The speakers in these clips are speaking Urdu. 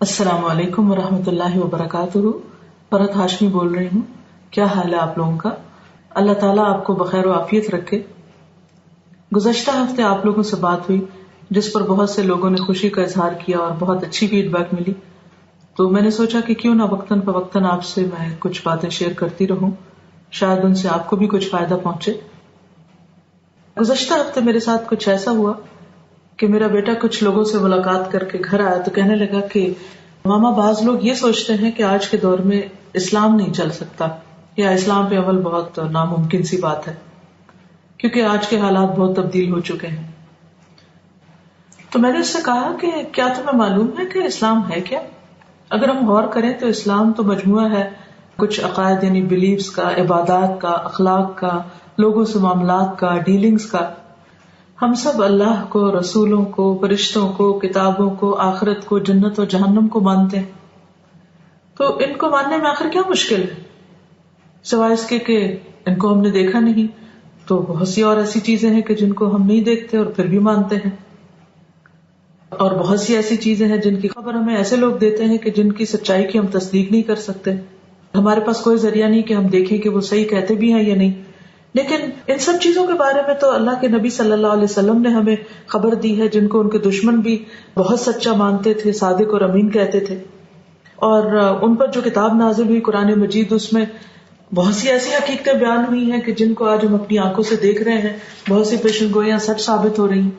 السلام علیکم ورحمۃ اللہ وبرکاتہ. فرحت ہاشمی بول رہی ہوں. کیا حال ہے آپ لوگوں کا؟ اللہ تعالیٰ آپ کو بخیر و عافیت رکھے. گزشتہ ہفتے آپ لوگوں سے بات ہوئی جس پر بہت سے لوگوں نے خوشی کا اظہار کیا اور بہت اچھی فیڈ بیک ملی، تو میں نے سوچا کہ کیوں نہ وقتاً فوقتاً آپ سے میں کچھ باتیں شیئر کرتی رہوں، شاید ان سے آپ کو بھی کچھ فائدہ پہنچے. گزشتہ ہفتے میرے ساتھ کچھ ایسا ہوا کہ میرا بیٹا کچھ لوگوں سے ملاقات کر کے گھر آیا تو کہنے لگا کہ ماما، بعض لوگ یہ سوچتے ہیں کہ آج کے دور میں اسلام نہیں چل سکتا یا اسلام پہ عمل بہت ناممکن سی بات ہے کیونکہ آج کے حالات بہت تبدیل ہو چکے ہیں. تو میں نے اس سے کہا کہ کیا تمہیں معلوم ہے کہ اسلام ہے کیا؟ اگر ہم غور کریں تو اسلام تو مجموعہ ہے کچھ عقائد یعنی بلیفز کا، عبادات کا، اخلاق کا، لوگوں سے معاملات کا، ڈیلنگز کا. ہم سب اللہ کو، رسولوں کو، فرشتوں کو، کتابوں کو، آخرت کو، جنت و جہنم کو مانتے ہیں. تو ان کو ماننے میں آخر کیا مشکل ہے، سوائے اس کے کہ ان کو ہم نے دیکھا نہیں. تو بہت سی اور ایسی چیزیں ہیں کہ جن کو ہم نہیں دیکھتے اور پھر بھی مانتے ہیں، اور بہت سی ایسی چیزیں ہیں جن کی خبر ہمیں ایسے لوگ دیتے ہیں کہ جن کی سچائی کی ہم تصدیق نہیں کر سکتے. ہمارے پاس کوئی ذریعہ نہیں کہ ہم دیکھیں کہ وہ صحیح کہتے بھی ہیں یا نہیں. لیکن ان سب چیزوں کے بارے میں تو اللہ کے نبی صلی اللہ علیہ وسلم نے ہمیں خبر دی ہے، جن کو ان کے دشمن بھی بہت سچا مانتے تھے، صادق اور امین کہتے تھے. اور ان پر جو کتاب نازل ہوئی قرآن مجید، اس میں بہت سی ایسی حقیقتیں بیان ہوئی ہیں کہ جن کو آج ہم اپنی آنکھوں سے دیکھ رہے ہیں. بہت سی پیشن گوئیاں سچ ثابت ہو رہی ہیں.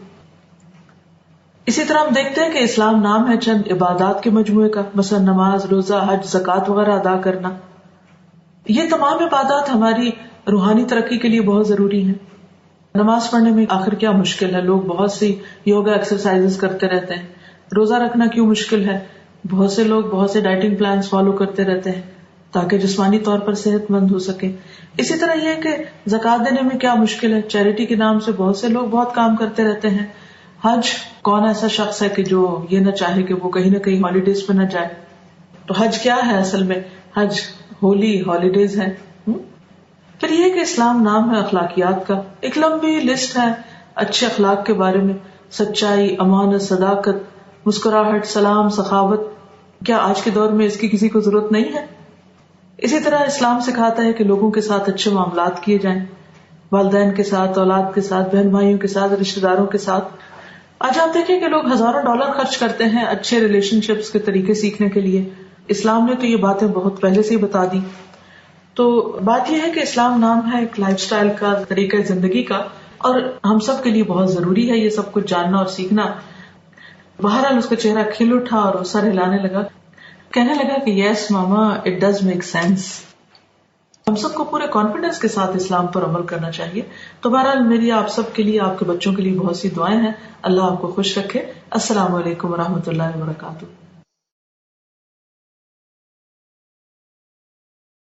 اسی طرح ہم دیکھتے ہیں کہ اسلام نام ہے چند عبادات کے مجموعے کا، مثلا نماز، روزہ، حج، زکوٰۃ وغیرہ ادا کرنا. یہ تمام عبادات ہماری روحانی ترقی کے لیے بہت ضروری ہیں. نماز پڑھنے میں آخر کیا مشکل ہے؟ لوگ بہت سی یوگا ایکسرسائز کرتے رہتے ہیں. روزہ رکھنا کیوں مشکل ہے؟ بہت سے لوگ بہت سے ڈائٹنگ پلانز فالو کرتے رہتے ہیں تاکہ جسمانی طور پر صحت مند ہو سکے. اسی طرح یہ کہ زکوٰۃ دینے میں کیا مشکل ہے؟ چیریٹی کے نام سے بہت سے لوگ بہت کام کرتے رہتے ہیں. حج، کون ایسا شخص ہے کہ جو یہ نہ چاہے کہ وہ کہیں نہ کہیں ہالیڈیز پہ نہ جائے؟ تو حج کیا ہے اصل میں؟ حج ہولی ہالیڈیز ہے. پھر یہ کہ اسلام نام ہے اخلاقیات کا، ایک لمبی لسٹ ہے اچھے اخلاق کے بارے میں، سچائی، امانت، صداقت، مسکراہٹ، سلام، سخاوت. کیا آج کے دور میں اس کی کسی کو ضرورت نہیں ہے؟ اسی طرح اسلام سکھاتا ہے کہ لوگوں کے ساتھ اچھے معاملات کیے جائیں، والدین کے ساتھ، اولاد کے ساتھ، بہن بھائیوں کے ساتھ، رشتے داروں کے ساتھ. آج آپ دیکھیں کہ لوگ ہزاروں ڈالر خرچ کرتے ہیں اچھے ریلیشن شپس کے طریقے سیکھنے کے لیے. اسلام نے تو یہ باتیں بہت پہلے سے ہی بتا دی. تو بات یہ ہے کہ اسلام نام ہے ایک لائف سٹائل کا، طریقہ زندگی کا، اور ہم سب کے لیے بہت ضروری ہے یہ سب کچھ جاننا اور سیکھنا. بہرحال اس کا چہرہ کھل اٹھا اور وہ سر ہلانے لگا، کہنے لگا کہ یس ماما، اٹ ڈز میک سینس. ہم سب کو پورے کانفیڈنس کے ساتھ اسلام پر عمل کرنا چاہیے. تو بہرحال میری آپ سب کے لیے، آپ کے بچوں کے لیے بہت سی دعائیں ہیں. اللہ آپ کو خوش رکھے. السلام علیکم ورحمۃ اللہ وبرکاتہ.